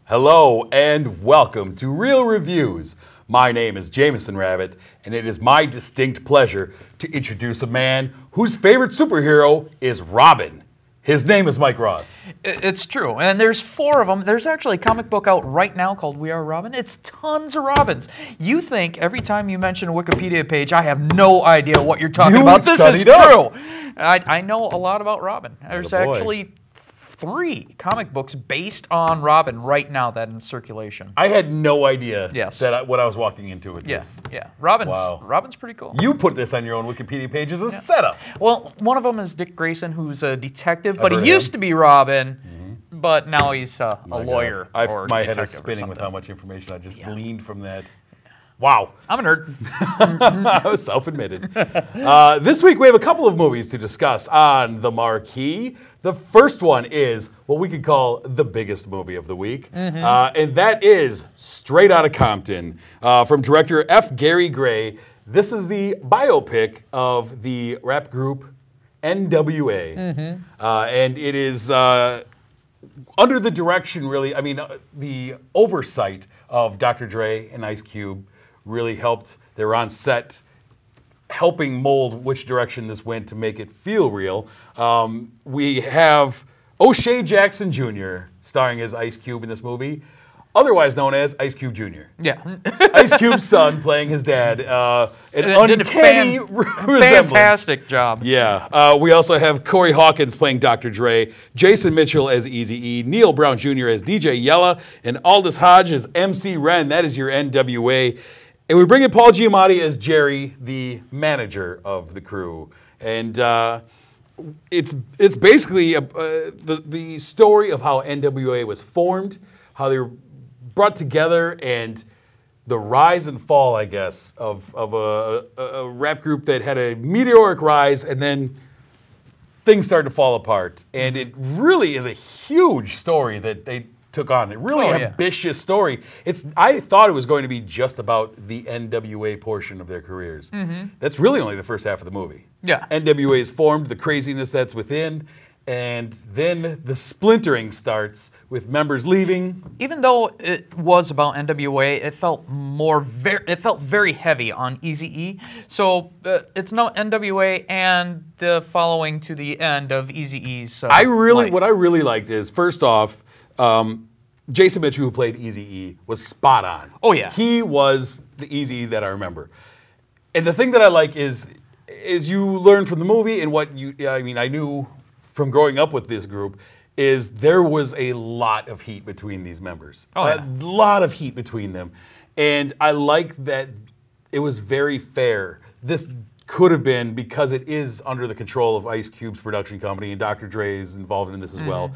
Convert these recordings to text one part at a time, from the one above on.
Hello and welcome to Real Reviews. My name is Jameson Rabbit, and it is my distinct pleasure to introduce a man whose favorite superhero is Robin. His name is Mike Roth. It's true, and there's 4 of them. There's actually a comic book out right now called We Are Robin. It's tons of Robins. You think every time you mention a Wikipedia page, I have no idea what you're talking about. This is true. I know a lot about Robin. There's actually 3 comic books based on Robin right now that are in circulation. I had no idea that what I was walking into with this. Yeah. Robin's pretty cool. You put this on your own Wikipedia page as a setup. Well, one of them is Dick Grayson, who's a detective, but he used to be Robin, but now he's a lawyer. My head is spinning with how much information I just gleaned from that. Wow. I'm a nerd. I was self-admitted. This week we have a couple of movies to discuss on the marquee. The first one is what we could call the biggest movie of the week, and that is Straight Outta Compton from director F. Gary Gray. This is the biopic of the rap group NWA, and it is under the direction, really, the oversight of Dr. Dre and Ice Cube. Really helped. They were on set helping mold which direction this went to make it feel real. We have O'Shea Jackson Jr. starring as Ice Cube in this movie, otherwise known as Ice Cube Jr. Yeah. Ice Cube's son playing his dad. An uncanny resemblance. Fantastic job. Yeah. We also have Corey Hawkins playing Dr. Dre, Jason Mitchell as Eazy-E, Neil Brown Jr. as DJ Yella, and Aldous Hodge as MC Ren. That is your NWA. And we bring in Paul Giamatti as Jerry, the manager of the crew. And it's basically the story of how NWA was formed, how they were brought together, and the rise and fall, I guess, of a rap group that had a meteoric rise, and then things started to fall apart. And it really is a huge story that they took on. A really ambitious story. I thought it was going to be just about the NWA portion of their careers. That's really only the first half of the movie. Yeah. NWA is formed, the craziness that's within, and then the splintering starts with members leaving. Even though it was about NWA, it felt very heavy on Eazy-E. So it's no NWA and the following to the end of Eazy-E's life. What I really liked is, first off, Jason Mitchell, who played Eazy-E, was spot on. Oh, yeah. He was the Eazy-E that I remember. And the thing that I like is you learn from the movie, and I knew from growing up with this group, is there was a lot of heat between these members. A lot of heat between them. And I like that it was very fair. This could have been, because it is under the control of Ice Cube's production company, and Dr. Dre is involved in this as well,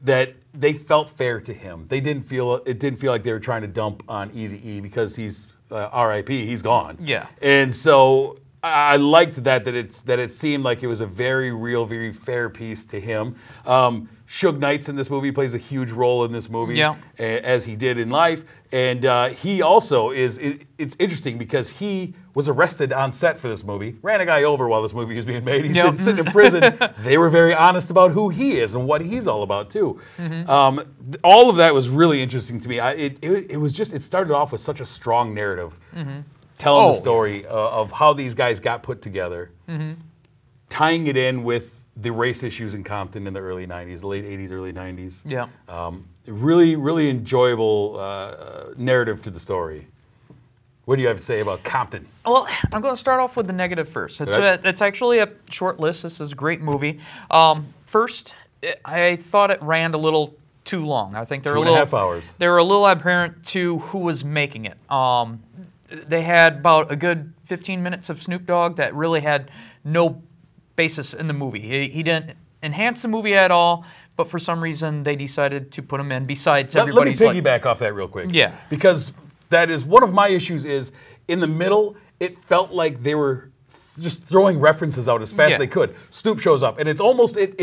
that they felt fair to him. It didn't feel like they were trying to dump on Eazy-E because he's R.I.P. He's gone. Yeah. And so I liked that it seemed like it was a very real, very fair piece to him. Suge Knight's in this movie, plays a huge role in this movie, as he did in life. And he also it's interesting because he was arrested on set for this movie, ran a guy over while this movie was being made. He's sitting in prison. They were very honest about who he is and what he's all about, too. All of that was really interesting to me. It started off with such a strong narrative, telling the story of how these guys got put together, tying it in with the race issues in Compton in the early 90s, the late 80s, early 90s. Yeah. Really, really enjoyable narrative to the story. What do you have to say about Compton? Well, I'm going to start off with the negative first. It's actually a short list. This is a great movie. First, I thought it ran a little too long. I think they're 2.5 hours. They were a little apparent to who was making it. They had about a good 15 minutes of Snoop Dogg that really had no basis in the movie. He didn't enhance the movie at all, but for some reason they decided to put him in besides everybody's. Let me piggyback off that real quick. Yeah. Because that is one of my issues is, in the middle, it felt like they were just throwing references out as fast as they could. Snoop shows up, and it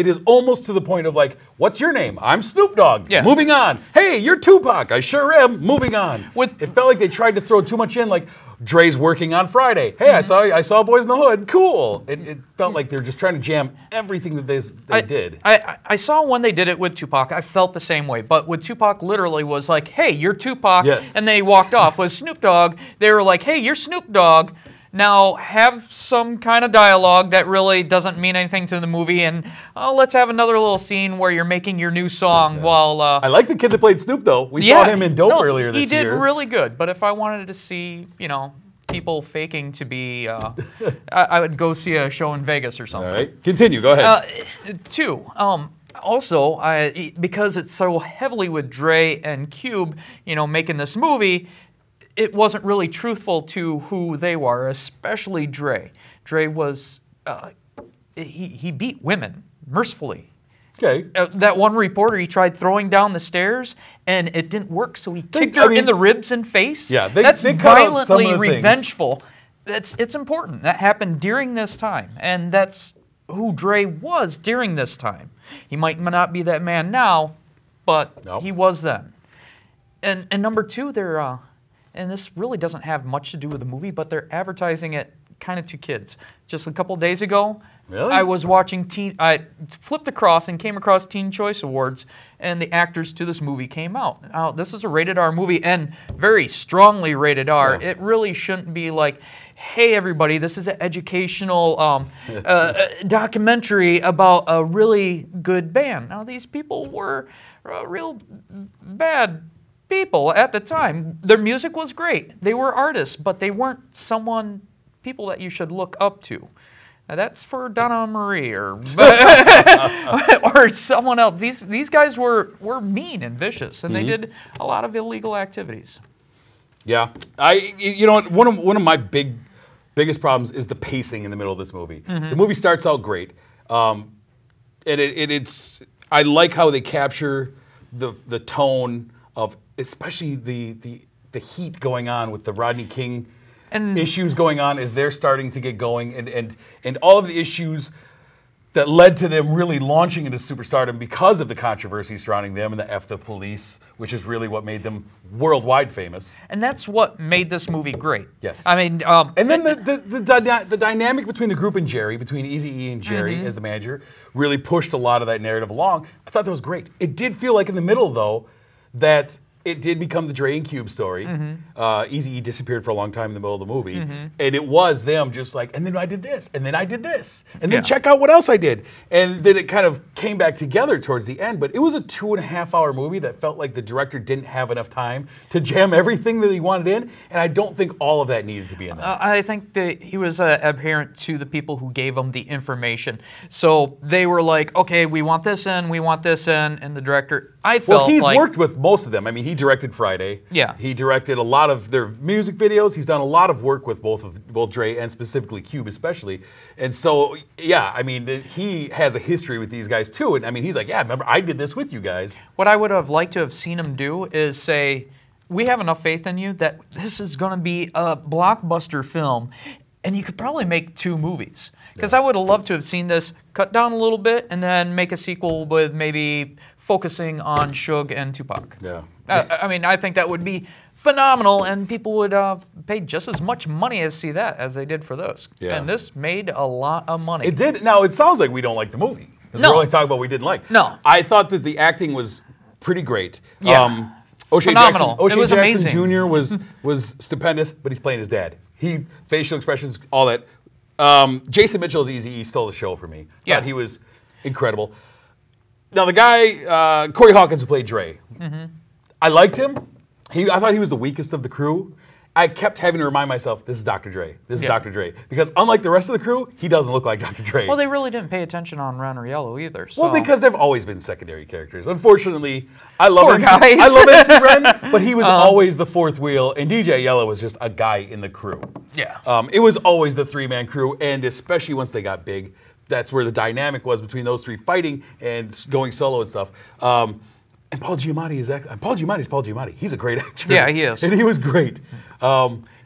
is almost to the point of like, what's your name? I'm Snoop Dogg. Yeah. Moving on. Hey, you're Tupac. I sure am. Moving on. It felt like they tried to throw too much in, like Dre's working on Friday. Hey, I saw Boys in the Hood. Cool. It felt like they're just trying to jam everything that they did. I saw when they did it with Tupac. I felt the same way, but with Tupac, literally was like, "Hey, you're Tupac," and they walked off. With Snoop Dogg, they were like, "Hey, you're Snoop Dogg. Now have some kind of dialogue that really doesn't mean anything to the movie, and let's have another little scene where you're making your new song while." I like the kid that played Snoop though. We saw him in Dope earlier this year. He did really good. But if I wanted to see, people faking to be, I would go see a show in Vegas or something. All right, continue. Go ahead. Two. Also, because it's so heavily with Dre and Cube, making this movie, it wasn't really truthful to who they were, especially Dre. Dre was, he beat women mercifully. Okay. That one reporter, he tried throwing down the stairs, and it didn't work, so he kicked her in the ribs and face. Yeah, that's they cut out some violently of the revengeful. It's important. That happened during this time, and that's who Dre was during this time. He might not be that man now, but he was then. And number two, they're, and this really doesn't have much to do with the movie, but they're advertising it kind of to kids. Just a couple days ago, I was watching I flipped across and came across Teen Choice Awards, and the actors to this movie came out. Now, this is a rated R movie, and very strongly rated R. Yeah. It really shouldn't be like, hey, everybody, this is an educational documentary about a really good band. Now, these people were real bad people at the time. Their music was great. They were artists, but they weren't people that you should look up to. Now, that's for Donna Marie or or someone else. These guys were mean and vicious, and they did a lot of illegal activities. Yeah, one of my biggest problems is the pacing in the middle of this movie. The movie starts out great, and it's I like how they capture the tone of, especially the heat going on with the Rodney King and issues going on as they're starting to get going, and all of the issues that led to them really launching into superstardom because of the controversy surrounding them and the F the Police, which is really what made them worldwide famous. And that's what made this movie great. Yes. I mean, and then the dynamic between the group and Jerry, between Eazy-E and Jerry as the manager, really pushed a lot of that narrative along. I thought that was great. It did feel like in the middle, though, that it did become the Dre and Cube story. Eazy-E disappeared for a long time in the middle of the movie. And it was them just like, and then I did this, and then I did this, and then check out what else I did. And then it kind of came back together towards the end. But it was a 2.5-hour movie that felt like the director didn't have enough time to jam everything that he wanted in. And I don't think all of that needed to be in there. I think that he was adherent to the people who gave him the information. So they were like, okay, we want this in, we want this in, and the director, I felt he's worked with most of them. I mean, he directed Friday. Yeah. He directed a lot of their music videos. He's done a lot of work with both Dre and specifically Cube especially. And so, yeah, I mean, he has a history with these guys too. And I mean, he's like, yeah, remember, I did this with you guys. What I would have liked to have seen him do is say, we have enough faith in you that this is going to be a blockbuster film, and you could probably make 2 movies. Because I would have loved to have seen this cut down a little bit and then make a sequel with maybe focusing on Suge and Tupac. Yeah. I mean, I think that would be phenomenal, and people would pay just as much money to see that as they did for this. Yeah. And this made a lot of money. It did. Now, it sounds like we don't like the movie. No. We're only talking about what we didn't like. No. I thought that the acting was pretty great. Yeah. O'Shea phenomenal. Jackson amazing. Jr. was stupendous, but he's playing his dad. Facial expressions, all that. Jason Mitchell's Eazy-E stole the show for me. Yeah. Thought he was incredible. Now, the guy, Corey Hawkins, who played Dre, I liked him. I thought he was the weakest of the crew. I kept having to remind myself, this is Dr. Dre. This is Dr. Dre. Because unlike the rest of the crew, he doesn't look like Dr. Dre. Well, they really didn't pay attention on Man or Yellow either. So. Well, because they've always been secondary characters. Unfortunately, I love Poor guys. I love MC Ren, but he was always the fourth wheel, and DJ Yellow was just a guy in the crew. Yeah. It was always the 3-man crew, and especially once they got big, that's where the dynamic was between those 3 fighting and going solo and stuff. And Paul Giamatti is Paul Giamatti's Paul Giamatti. He's a great actor. Yeah, he is. And he was great.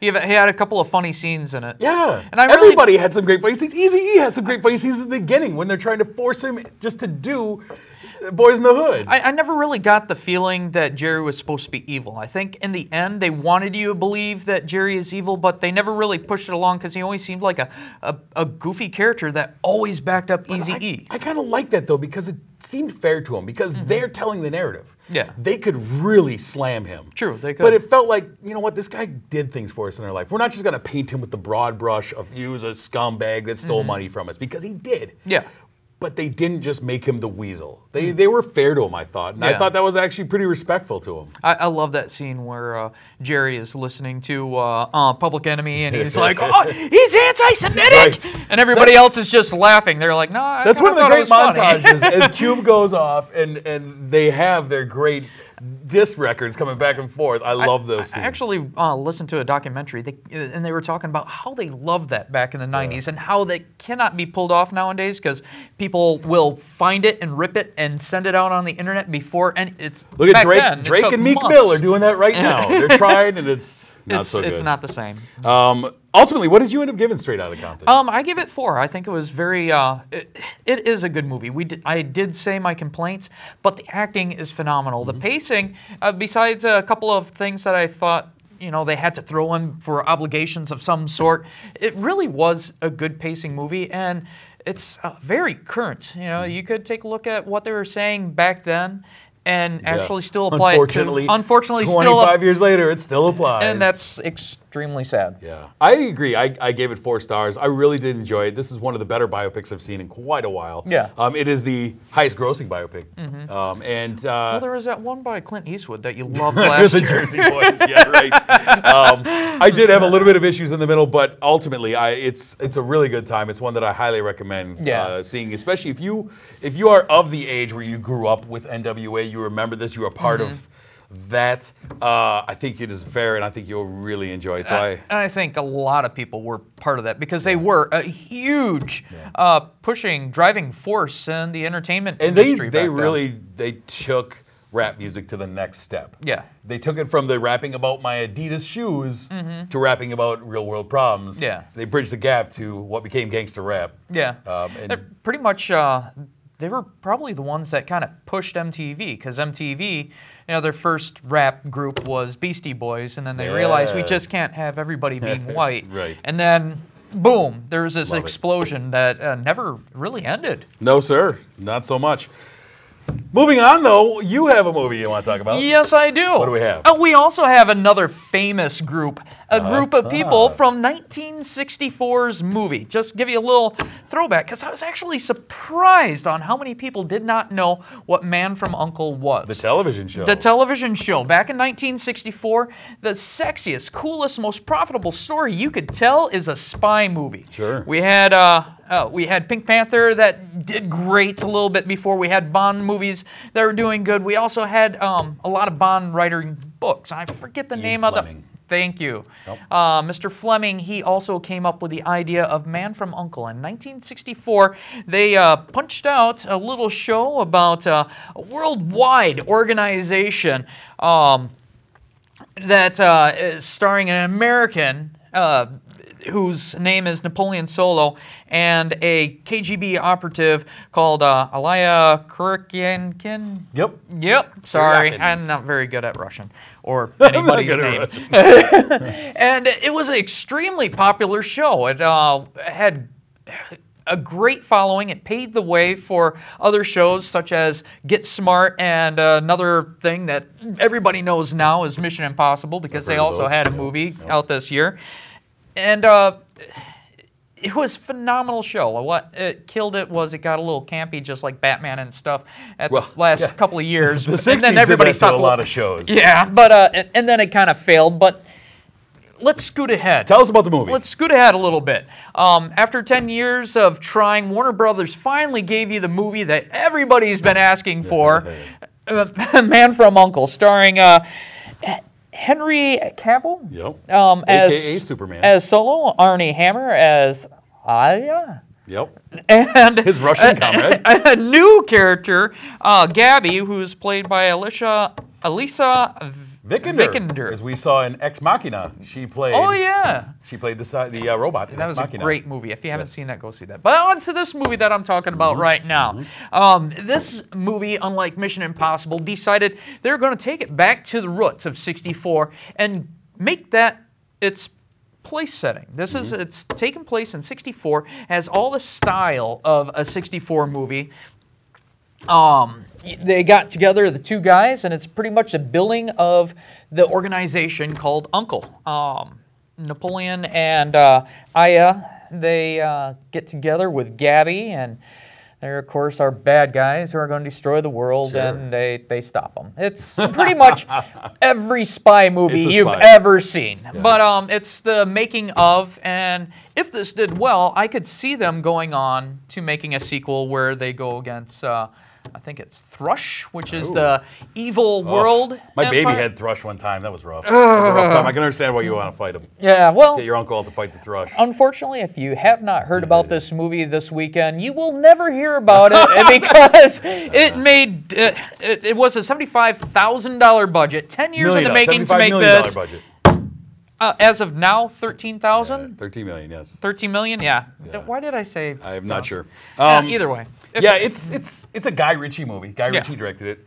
He had a couple of funny scenes in it. Yeah, and everybody had some great funny scenes. Eazy-E had some great funny scenes at the beginning when they're trying to force him just to do Boys in the Hood. I never really got the feeling that Jerry was supposed to be evil. I think in the end they wanted you to believe that Jerry is evil, but they never really pushed it along because he always seemed like a goofy character that always backed up Eazy-E. I kind of like that though because it seemed fair to him because they're telling the narrative. Yeah. They could really slam him. True, they could. But it felt like, you know what, this guy did things for us in our life. We're not just going to paint him with the broad brush of he was a scumbag that stole money from us because he did. Yeah. But they didn't just make him the weasel. They were fair to him, I thought. And I thought that was actually pretty respectful to him. I love that scene where Jerry is listening to Public Enemy and he's like, oh, he's anti-Semitic! Right. And everybody else is just laughing. They're like, no, I That's one of the great montages funny. as Cube goes off and they have their great disc records coming back and forth. I love those scenes. I actually listened to a documentary, and they were talking about how they loved that back in the 90s and how they cannot be pulled off nowadays because people will find it and rip it and send it out on the internet before. And it's look at Drake. Drake and Meek Mill are doing that right now. They're trying, and it's not so good. It's not the same. Ultimately, what did you end up giving Straight Outta Compton? I give it 4. I think it was very. It is a good movie. I did say my complaints, but the acting is phenomenal. The pacing, besides a couple of things that I thought they had to throw in for obligations of some sort, it really was a good pacing movie, and it's very current. You could take a look at what they were saying back then. And actually still apply it to... Unfortunately, 25 years later, it still applies. And that's extremely sad. Yeah. I agree. I gave it 4 stars. I really did enjoy it. This is one of the better biopics I've seen in quite a while. Yeah. It is the highest grossing biopic. Well, there was that one by Clint Eastwood that you loved last year. The Jersey Boys, yeah, right. I did have a little bit of issues in the middle, but ultimately, it's a really good time. It's one that I highly recommend seeing, especially if you are of the age where you grew up with NWA, you remember this, you were part of that. I think it is fair, and I think you'll really enjoy it. And I think a lot of people were part of that because they were a huge driving force in the entertainment industry. And they took rap music to the next step. Yeah. They took it from the rapping about my Adidas shoes to rapping about real world problems. Yeah. They bridged the gap to what became gangster rap. Yeah. Pretty much they were probably the ones that kind of pushed MTV because MTV, their first rap group was Beastie Boys, and then they realized we just can't have everybody being white. Right. And then, boom, there was this explosion that never really ended. No, sir. Not so much. Moving on, though, you have a movie you want to talk about. Yes, I do. What do we have? We also have another famous group, a group of people from 1964's movie. Just give you a little throwback, because I was actually surprised on how many people did not know what Man From U.N.C.L.E. was. The television show. The television show. Back in 1964, the sexiest, coolest, most profitable story you could tell is a spy movie. Sure. We had Pink Panther that did great a little bit before. We had Bond movies that were doing good. We also had a lot of Bond writing books. I forget the name of them. Thank you. Nope. Mr. Fleming, he also came up with the idea of Man From U.N.C.L.E. In 1964, they punched out a little show about a worldwide organization that is starring an American whose name is Napoleon Solo, and a KGB operative called Alaya Kuryakin. Yep. Sorry, I'm not very good at Russian or anybody's name. And it was an extremely popular show. It had a great following. It paved the way for other shows such as Get Smart, and another thing that everybody knows now is Mission Impossible, because they also had a movie out this year. And it was a phenomenal show. What it killed it was it got a little campy, just like Batman and stuff at the last couple of years. The 60s and then everybody did that to a lot of shows. Yeah, but and then it kind of failed. But let's scoot ahead. Tell us about the movie. Let's scoot ahead a little bit. After 10 years of trying, Warner Brothers finally gave you the movie that everybody's been asking for, Man From U.N.C.L.E., starring Henry Cavill, a.k.a. Superman, as Solo, Arnie Hammer as Aya. And his Russian comrade. A new character, Gabby, who's played by Elisa Vikander, as we saw in Ex Machina. She played. Oh yeah. She played the robot. In That was Ex Machina. a great movie. If you haven't seen that, go see that. But on to this movie that I'm talking about right now. This movie, unlike Mission Impossible, decided they're going to take it back to the roots of '64 and make that its place setting. This is it's taken place in '64, has all the style of a '64 movie. They got together, the two guys, and it's pretty much a billing of the organization called U.N.C.L.E. Napoleon and Aya, they get together with Gabby, and they're, of course, our bad guys who are going to destroy the world, and they stop them. It's pretty much every spy movie you've ever seen. Yeah. But it's the making of, and if this did well, I could see them going on to making a sequel where they go against... I think it's Thrush, which is the evil world. My baby had Thrush one time. That was rough. That was a rough time. I can understand why you want to fight him. Yeah, well... Get your uncle to fight the Thrush. Unfortunately, if you have not heard about this movie this weekend, you will never hear about it because it made... it was a $75,000 budget, 10 years in the making to make this. Budget. As of now, 13,000? 13 million, yes. 13 million, yeah. Why did I say? I'm not sure. Either way. It's a Guy Ritchie movie. Guy Ritchie directed it.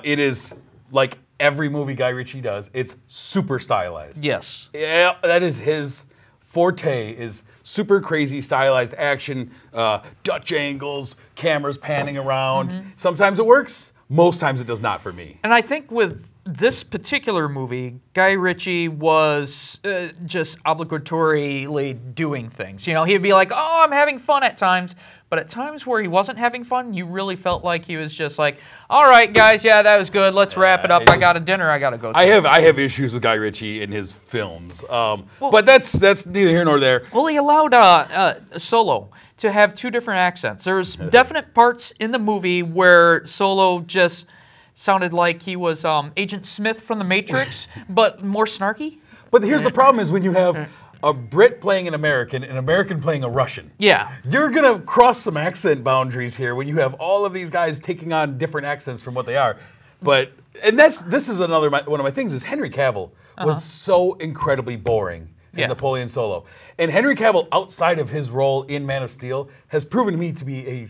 It is like every movie Guy Ritchie does. It's super stylized. Yes. Yeah, that is his forte. Is super crazy stylized action, Dutch angles, cameras panning around. Sometimes it works. Most times it does not for me. And I think with this particular movie, Guy Ritchie was just obligatorily doing things. You know, he'd be like, oh, I'm having fun at times. But at times where he wasn't having fun, you really felt like he was just like, all right, guys, yeah, that was good. Let's wrap it up. I got a dinner I got to go to. I have issues with Guy Ritchie in his films. But that's neither here nor there. Well, he allowed Solo to have two different accents. There's definite parts in the movie where Solo just sounded like he was Agent Smith from The Matrix, but more snarky. But here's the problem is when you have a Brit playing an American playing a Russian. Yeah. You're going to cross some accent boundaries here when you have all of these guys taking on different accents from what they are. This is another one of my things is Henry Cavill was so incredibly boring as Napoleon Solo. And Henry Cavill, outside of his role in Man of Steel, has proven to me to be a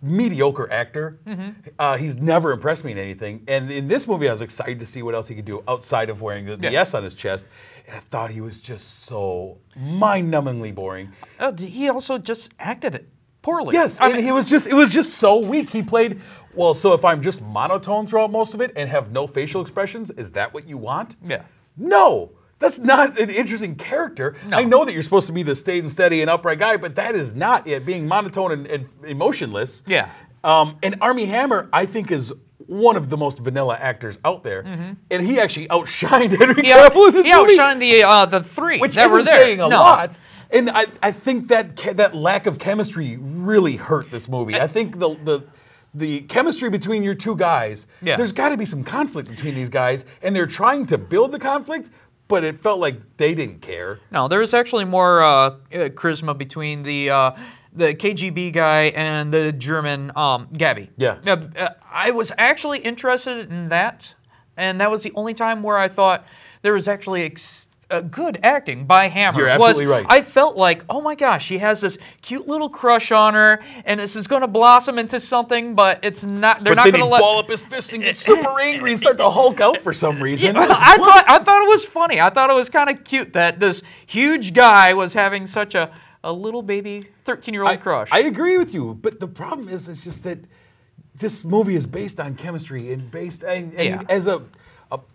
mediocre actor. He's never impressed me in anything. And in this movie, I was excited to see what else he could do outside of wearing the S on his chest. And I thought he was just so mind-numbingly boring. Oh, he also just acted it poorly. Yes, I mean, it was just so weak. He played, well, so if I'm just monotone throughout most of it and have no facial expressions, is that what you want? Yeah. No. That's not an interesting character. No. I know that you're supposed to be the staid and steady and upright guy, but that is not it, being monotone and emotionless. Yeah. And Armie Hammer, I think, is one of the most vanilla actors out there. And he actually outshined Henry Cavill in this movie. He outshined the three which that isn't were there. saying a lot. And I think that lack of chemistry really hurt this movie. I think the chemistry between your two guys, there's got to be some conflict between these guys, and they're trying to build the conflict, but it felt like they didn't care. No, there was actually more charisma between the KGB guy and the German Gabby. Yeah. I was actually interested in that, and that was the only time where I thought there was actually good acting by Hammer. You're absolutely right. I felt like, oh my gosh, he has this cute little crush on her, and this is going to blossom into something, but it's not. They're not going to let. But then he'd ball up his fist and get super angry and start to Hulk out for some reason. Yeah, I thought it was funny. I thought it was kind of cute that this huge guy was having such a little baby 13-year-old crush. I agree with you, but the problem is, it's just that this movie is based on chemistry and as a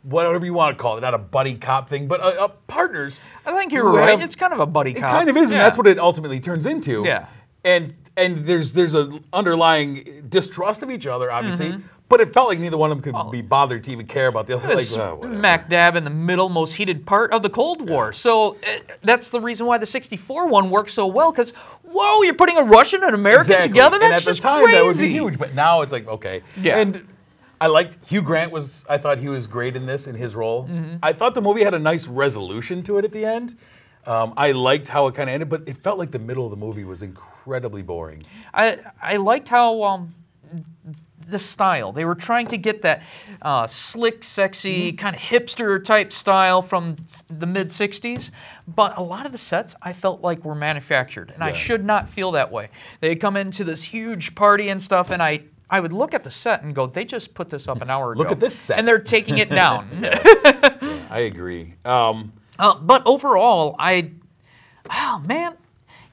whatever you want to call it, not a buddy cop thing, but partners. I think you're right. It's kind of a buddy cop. It kind of is, and that's what it ultimately turns into. Yeah. And there's an underlying distrust of each other, obviously, but it felt like neither one of them could be bothered to even care about the other. Like, smack dab in the middle, most heated part of the Cold War. So that's the reason why the '64 one works so well, because, whoa, you're putting a Russian and an American together? That's just crazy. And at the time, that would be huge, but now it's like, okay. Yeah. And I liked Hugh Grant I thought he was great in this, in his role. I thought the movie had a nice resolution to it at the end. I liked how it kind of ended, but it felt like the middle of the movie was incredibly boring. I liked how the style. They were trying to get that slick, sexy, kind of hipster type style from the mid-'60s, but a lot of the sets I felt like were manufactured, and I should not feel that way. They come into this huge party and stuff, and I would look at the set and go, they just put this up an hour ago. Look at this set. And they're taking it down. I agree. But overall, oh man,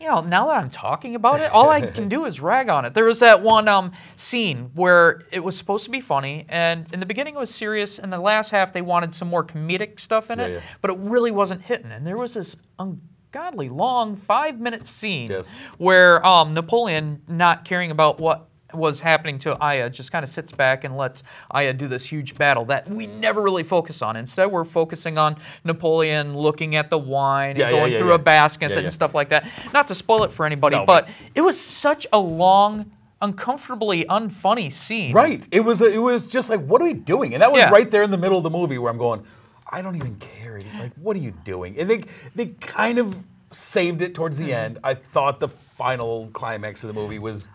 now that I'm talking about it, all I can do is rag on it. There was that one scene where it was supposed to be funny, and in the beginning it was serious, and the last half they wanted some more comedic stuff in it, but it really wasn't hitting. And there was this ungodly long 5-minute scene where Napoleon, not caring about what was happening to Aya, just kind of sits back and lets Aya do this huge battle that we never really focus on. Instead, we're focusing on Napoleon looking at the wine and going through a basket and stuff like that. Not to spoil it for anybody, but it was such a long, uncomfortably unfunny scene. Right. It was just like, what are we doing? And that was right there in the middle of the movie where I'm going, I don't even care. Like, what are you doing? And they kind of saved it towards the end. I thought the final climax of the movie was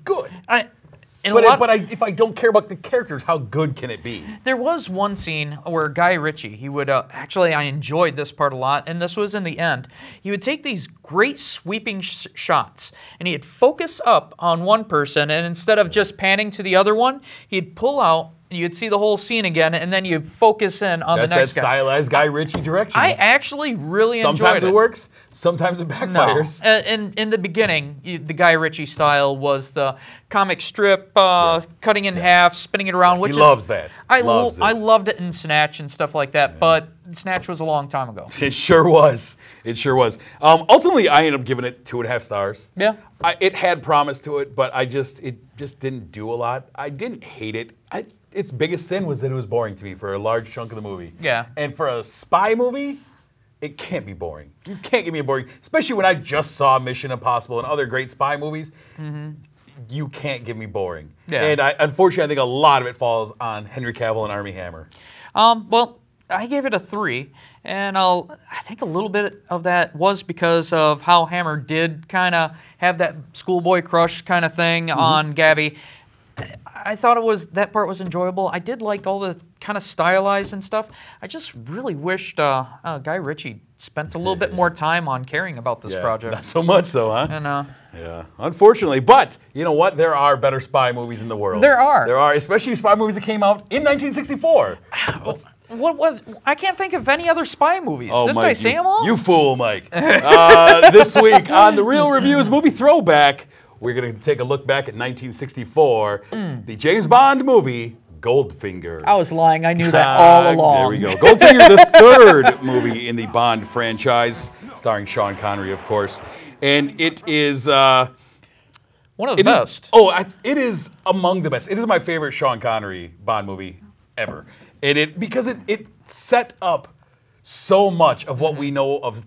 good. If I don't care about the characters, how good can it be? There was one scene where Guy Ritchie, he would actually, I enjoyed this part a lot, and this was in the end. He would take these great sweeping shots, and he'd focus up on one person, and instead of just panning to the other one, he'd pull out. You'd see the whole scene again, and then you focus in on the next guy. That's that stylized Guy Ritchie direction. I actually really enjoyed it. Sometimes it works, sometimes it backfires. No. In the beginning, the Guy Ritchie style was the comic strip, cutting in half, spinning it around. Which he loves that. I loved it in Snatch and stuff like that, but Snatch was a long time ago. It sure was. It sure was. Ultimately, I ended up giving it 2.5 stars. Yeah. It had promise to it, but it just didn't do a lot. I didn't hate it. Its biggest sin was that it was boring to me for a large chunk of the movie. Yeah. And for a spy movie, it can't be boring. You can't give me a boring, especially when I just saw Mission Impossible and other great spy movies. You can't give me boring. Yeah. And unfortunately, I think a lot of it falls on Henry Cavill and Armie Hammer. Well, I gave it a 3, and I think a little bit of that was because of how Hammer did kind of have that schoolboy crush kind of thing on Gabby. I thought that part was enjoyable. I did like all the kind of stylized and stuff. I just really wished Guy Ritchie spent a little bit more time on caring about this project. Not so much though, huh? And, yeah, unfortunately. But you know what? There are better spy movies in the world. There are. There are, especially spy movies that came out in 1964. What was? I can't think of any other spy movies. Didn't Mike, I say them all? You fool, Mike. This week on the Real Reviews Movie Throwback, we're going to take a look back at 1964, the James Bond movie, Goldfinger. I was lying. I knew that all along. There we go. Goldfinger, the third movie in the Bond franchise, starring Sean Connery, of course. And it is... one of the best. It is among the best. It is my favorite Sean Connery Bond movie ever. And because it set up so much of what we know of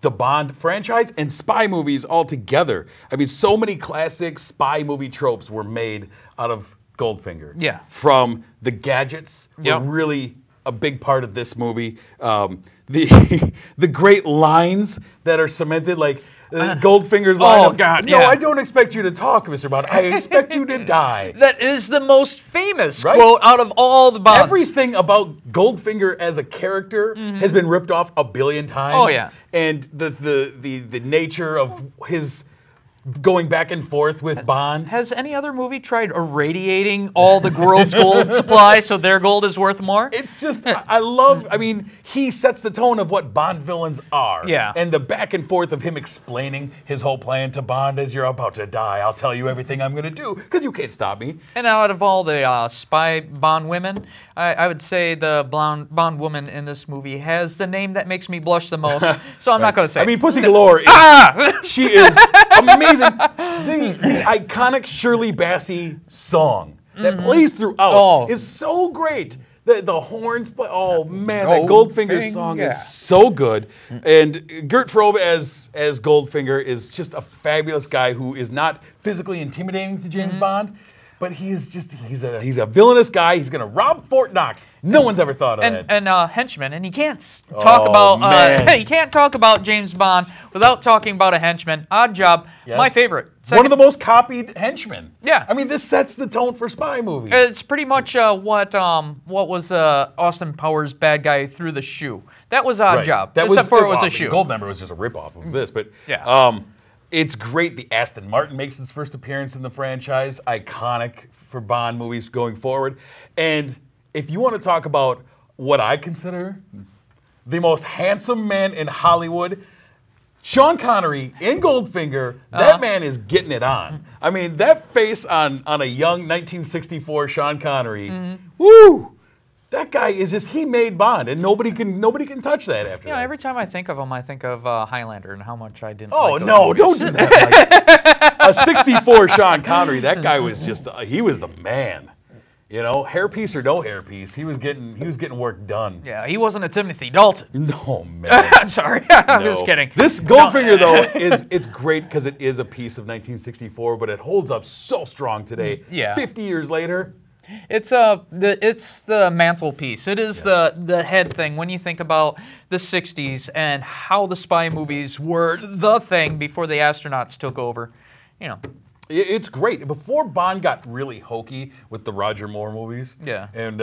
the Bond franchise and spy movies altogether. I mean, so many classic spy movie tropes were made out of Goldfinger. Yeah. From the gadgets were really a big part of this movie. The great lines that are cemented, like Goldfinger's line of, "No, I don't expect you to talk, Mr. Bond. I expect you to die." That is the most famous quote out of all the Bonds. Everything about Goldfinger as a character has been ripped off a billion times. Oh, yeah. And the nature of his going back and forth with Bond. Has any other movie tried irradiating all the world's gold supply so their gold is worth more? It's just, I mean, he sets the tone of what Bond villains are. Yeah. And the back and forth of him explaining his whole plan to Bond as you're about to die. I'll tell you everything I'm going to do because you can't stop me. And out of all the spy Bond women, I would say the Bond woman in this movie has the name that makes me blush the most. So I'm not going to say. I mean, Pussy Galore, she is amazing. The iconic Shirley Bassey song that plays throughout is so great. The horns play. Oh man, that Goldfinger song is so good. And Gert Frobe as Goldfinger is just a fabulous guy who is not physically intimidating to James Bond, But he's a villainous guy. He's going to rob Fort Knox. No one's ever thought of that. And henchman, and you can't talk about you can't talk about James Bond without talking about a henchman. Odd Job, my favorite. One of the most copied henchmen. Yeah. I mean, this sets the tone for spy movies. It's pretty much what was Austin Powers' bad guy threw the shoe. That was Odd Job. Except for it was a shoe. Goldmember was just a ripoff of this, but it's great. The Aston Martin makes its first appearance in the franchise. Iconic for Bond movies going forward. And if you want to talk about what I consider the most handsome man in Hollywood, Sean Connery in Goldfinger, that man is getting it on. I mean, that face on a young 1964 Sean Connery, woo! That guy is he made Bond, and nobody can touch that after that. Every time I think of him, I think of Highlander and how much I didn't Oh, like those no, movies. don't do that, Mike. A 64 Sean Connery, that guy was he was the man. You know, hairpiece or no hairpiece, he was getting work done. Yeah, he wasn't a Timothy Dalton. No, man. I'm sorry, I'm just kidding. This Goldfinger, though, it's great because it is a piece of 1964, but it holds up so strong today. Yeah. 50 years later. It's the mantelpiece. It is the head thing when you think about the 60s and how the spy movies were the thing before the astronauts took over. You know. It's great. Before Bond got really hokey with the Roger Moore movies. Yeah. And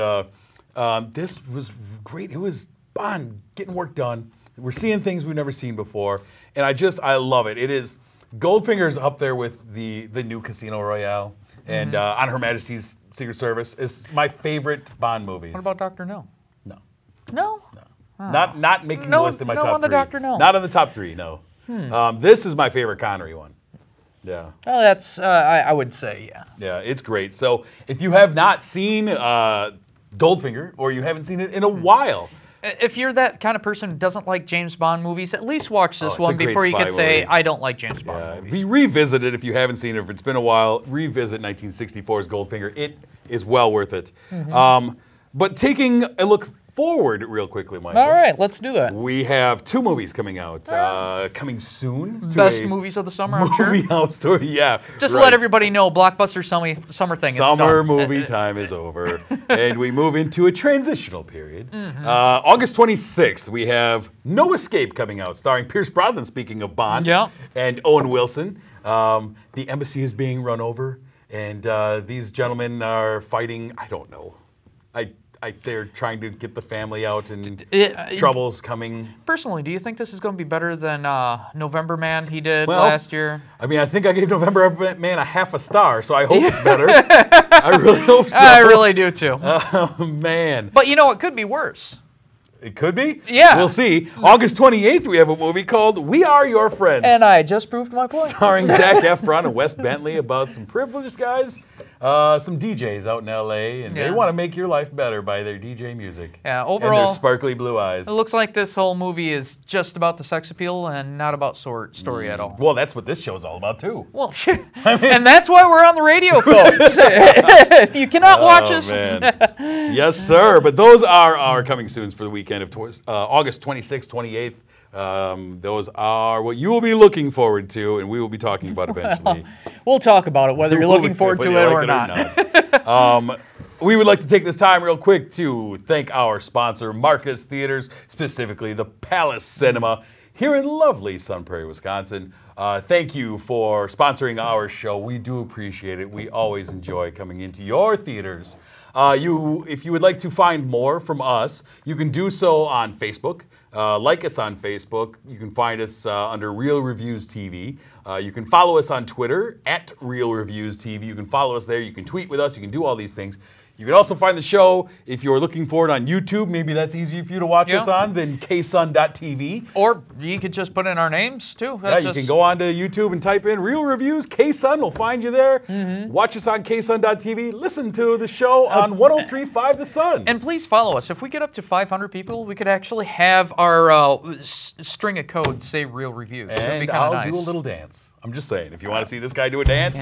this was great. It was Bond getting work done. We're seeing things we've never seen before. And I love it. It is Goldfinger's up there with the new Casino Royale and On Her Majesty's Secret Service. It's my favorite Bond movies. What about Dr. No? No. No? Oh. Not making the list in my top 3. No on the Dr. No. Not on the top 3, no. This is my favorite Connery one. Yeah. Well, that's, I would say, yeah. Yeah, it's great. So if you have not seen Goldfinger, or you haven't seen it in a while. If you're that kind of person who doesn't like James Bond movies, at least watch this one before you could say, I don't like James Bond movies. Revisit it if you haven't seen it. If it's been a while, revisit 1964's Goldfinger. It is well worth it. But taking a look forward real quickly, Michael. All right, let's do that. We have 2 movies coming out, coming soon. Best movies of the summer, I'm sure. Movie house story, yeah. Just to let everybody know, Blockbuster summer thing is done. Summer movie time is over, and we move into a transitional period. August 26th, we have No Escape coming out, starring Pierce Brosnan, speaking of Bond, and Owen Wilson. The embassy is being run over, and these gentlemen are fighting, I don't know. They're trying to get the family out, and trouble's coming. Personally, do you think this is going to be better than November Man he did last year? I mean, I think I gave November Man a half a star, so I hope it's better. I really hope so. I really do too. Oh, man. But you know, it could be worse. It could be? Yeah. We'll see. August 28th, we have a movie called We Are Your Friends. And I just proved my point. Starring Zac Efron and Wes Bentley about some privileged guys, some DJs out in L.A., and they want to make your life better by their DJ music. Yeah, overall. And their sparkly blue eyes. It looks like this whole movie is just about the sex appeal and not about story at all. Well, that's what this show's all about, too. Well, and that's why we're on the radio, folks. If you cannot watch us. Yes, sir. But those are our coming soons for the weekend of August 26th, 28th. Those are what you will be looking forward to, and we will be talking about eventually. We'll talk about it, whether you're looking forward to it or not. We would like to take this time real quick to thank our sponsor, Marcus Theaters, specifically the Palace Cinema here in lovely Sun Prairie, Wisconsin. Thank you for sponsoring our show. We do appreciate it. We always enjoy coming into your theaters. If you would like to find more from us, you can do so on Facebook. Like us on Facebook. You can find us under Real Reviews TV. You can follow us on Twitter at Real Reviews TV. You can follow us there. You can tweet with us. You can do all these things. You can also find the show, if you're looking for it on YouTube, maybe that's easier for you to watch us on than ksun.tv. Or you could just put in our names, too. You can go on to YouTube and type in Real Reviews, KSUN will find you there. Watch us on ksun.tv. Listen to the show on 103.5 The Sun. And please follow us. If we get up to 500 people, we could actually have our string of code say Real Reviews. And I'll do a little dance. I'm just saying, if you want to see this guy do a dance,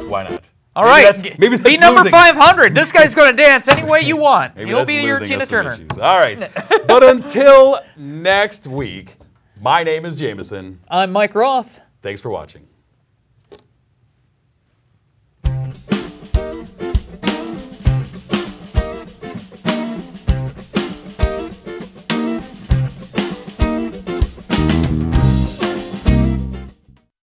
why not? All right, maybe that's be number 500. This guy's going to dance any way you want. He'll be your Tina Turner. All right, but until next week, my name is Jameson. I'm Mike Roth. Thanks for watching.